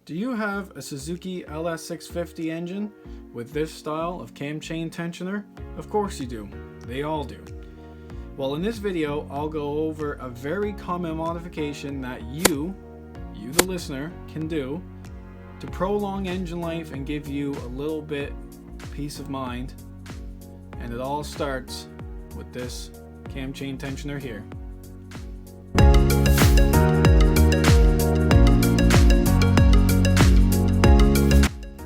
Do you have a Suzuki LS650 engine with this style of cam chain tensioner? Of course you do. They all do. Well, in this video, I'll go over a very common modification that you the listener, can do to prolong engine life and give you a little bit peace of mind. And it all starts with this cam chain tensioner here.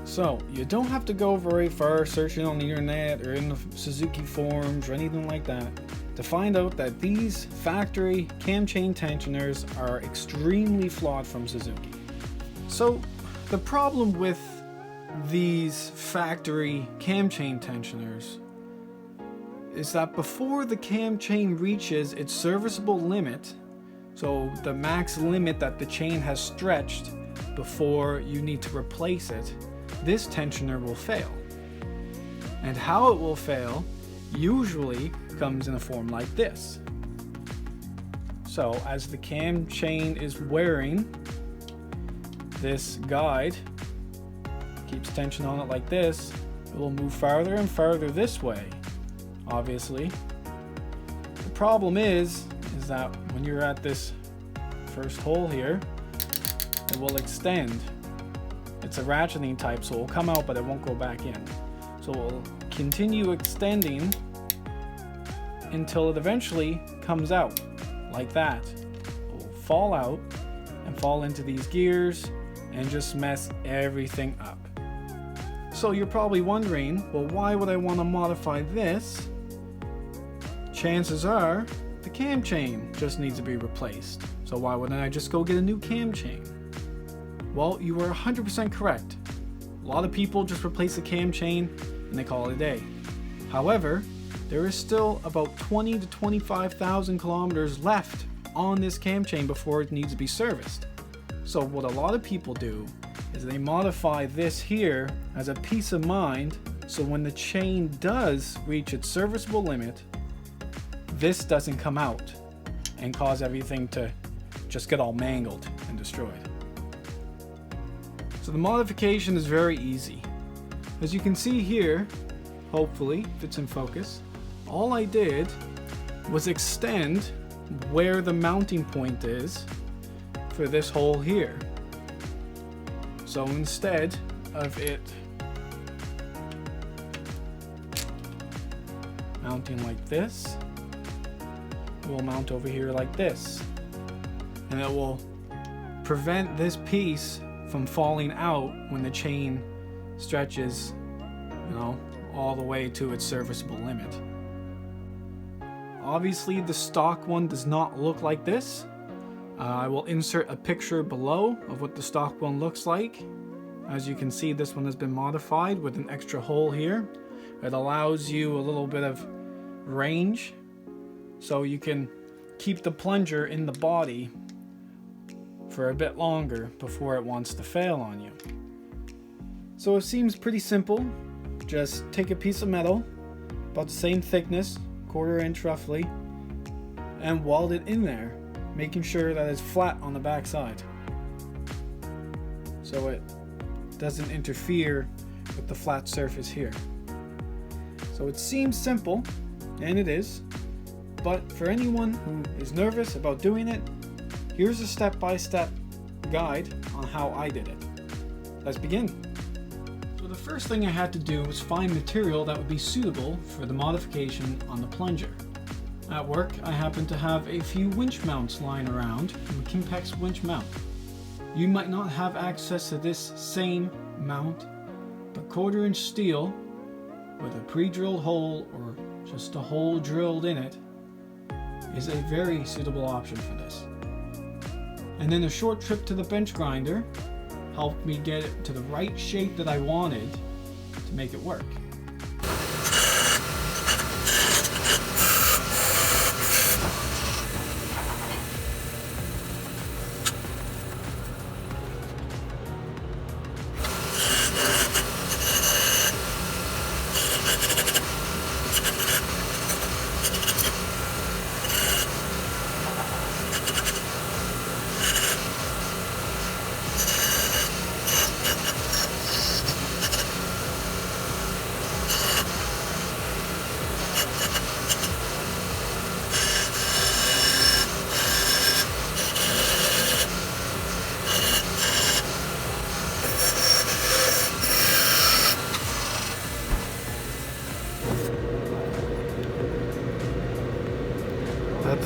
So, you don't have to go very far searching on the internet or in the Suzuki forums or anything like that to find out that these factory cam chain tensioners are extremely flawed from Suzuki. So, the problem with these factory cam chain tensioners is that before the cam chain reaches its serviceable limit, so the max limit that the chain has stretched before you need to replace it, this tensioner will fail. And how it will fail usually comes in a form like this. So as the cam chain is wearing, this guide keeps tension on it like this, it will move farther and farther this way, obviously. The problem is that when you're at this first hole here, it will extend. It's a ratcheting type, so it will come out but it won't go back in. So it will continue extending until it eventually comes out like that. It will fall out and fall into these gears and just mess everything up. So you're probably wondering, well, why would I want to modify this? Chances are the cam chain just needs to be replaced. So why wouldn't I just go get a new cam chain? Well, you were 100% correct. A lot of people just replace the cam chain and they call it a day. However, there is still about 20 to 25,000 kilometers left on this cam chain before it needs to be serviced. So what a lot of people do is they modify this here as a peace of mind, so when the chain does reach its serviceable limit, this doesn't come out and cause everything to just get all mangled and destroyed. So the modification is very easy. As you can see here, hopefully, if it's in focus, all I did was extend where the mounting point is for this hole here. So instead of it mounting like this, it will mount over here like this. And it will prevent this piece from falling out when the chain stretches, all the way to its serviceable limit. Obviously, the stock one does not look like this. I will insert a picture below of what the stock one looks like. As you can see, this one has been modified with an extra hole here. It allows you a little bit of range, so you can keep the plunger in the body for a bit longer before it wants to fail on you. So it seems pretty simple. Just take a piece of metal about the same thickness, 1/4 inch roughly, and weld it in there, making sure that it's flat on the back side so it doesn't interfere with the flat surface here. So it seems simple, and it is, but for anyone who is nervous about doing it, here's a step-by-step guide on how I did it. Let's begin. So the first thing I had to do was find material that would be suitable for the modification on the plunger. At work, I happen to have a few winch mounts lying around from a Kimpex winch mount. You might not have access to this same mount, but 1/4 inch steel with a pre-drilled hole or just a hole drilled in it is a very suitable option for this. And then a short trip to the bench grinder helped me get it to the right shape that I wanted to make it work.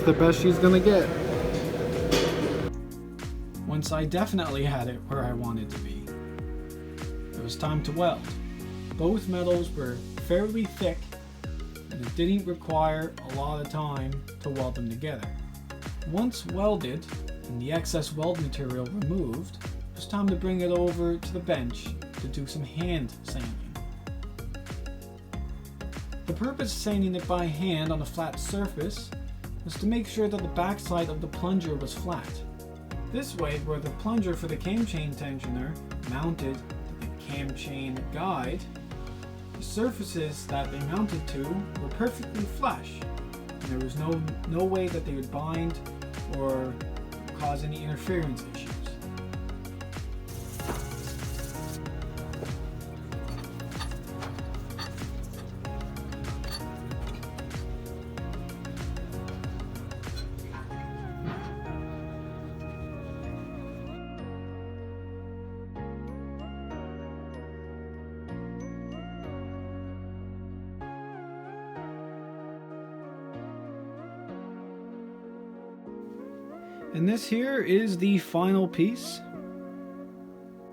the best she's gonna get. Once I definitely had it where I wanted to be, it was time to weld. Both metals were fairly thick, and it didn't require a lot of time to weld them together. Once welded and the excess weld material removed, it was time to bring it over to the bench to do some hand sanding. The purpose of sanding it by hand on a flat surface was to make sure that the backside of the plunger was flat. This way, where the plunger for the cam chain tensioner mounted to the cam chain guide, the surfaces that they mounted to were perfectly flush, and there was no way that they would bind or cause any interference issues. And this here is the final piece.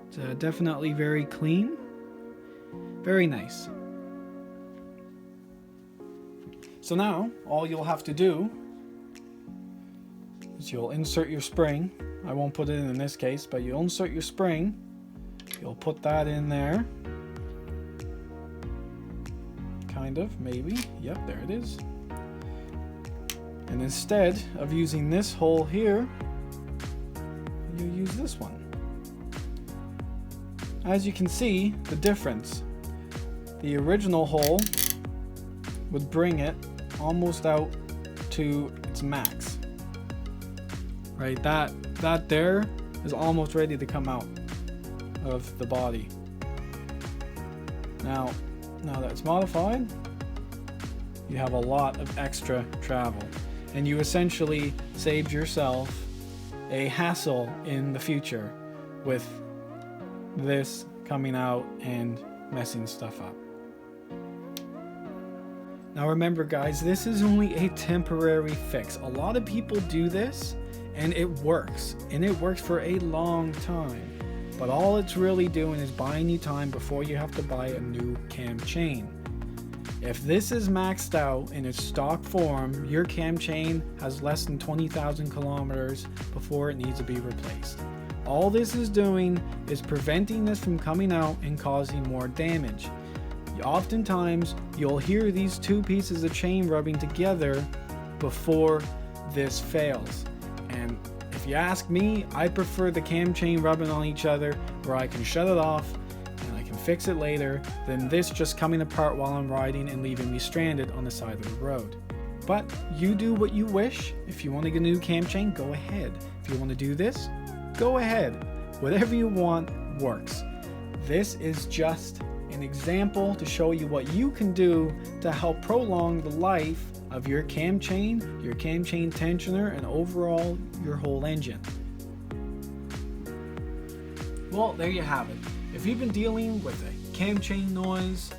It's definitely very clean, very nice. So now all you'll have to do is you'll insert your spring. I won't put it in this case, but you'll insert your spring. You'll put that in there. Kind of, maybe. Yep, there it is. And instead of using this hole here, you use this one. As you can see, the difference. The original hole would bring it almost out to its max. Right, that there is almost ready to come out of the body. Now that it's modified, you have a lot of extra travel. And you essentially saved yourself a hassle in the future with this coming out and messing stuff up. Now remember guys, this is only a temporary fix. A lot of people do this and it works. And it works for a long time. But all it's really doing is buying you time before you have to buy a new cam chain. If this is maxed out in its stock form, your cam chain has less than 20,000 kilometers before it needs to be replaced. All this is doing is preventing this from coming out and causing more damage. Oftentimes, you'll hear these two pieces of chain rubbing together before this fails. And if you ask me, I prefer the cam chain rubbing on each other where I can shut it off fix it later than this just coming apart while I'm riding and leaving me stranded on the side of the road. But you do what you wish. If you want to get a new cam chain, go ahead. If you want to do this, go ahead. Whatever you want works. This is just an example to show you what you can do to help prolong the life of your cam chain tensioner, and overall your whole engine. Well, there you have it. If you've been dealing with a cam chain noise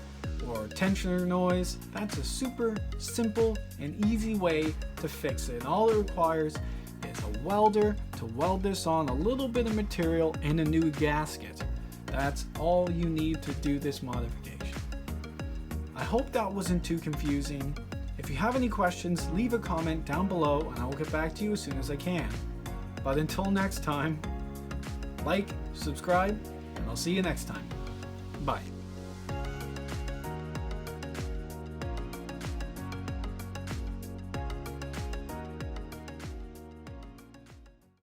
or tensioner noise, that's a super simple and easy way to fix it. And all it requires is a welder to weld this on, a little bit of material, and a new gasket. That's all you need to do this modification. I hope that wasn't too confusing. If you have any questions, leave a comment down below and I will get back to you as soon as I can. But until next time, like, subscribe, and I'll see you next time. Bye.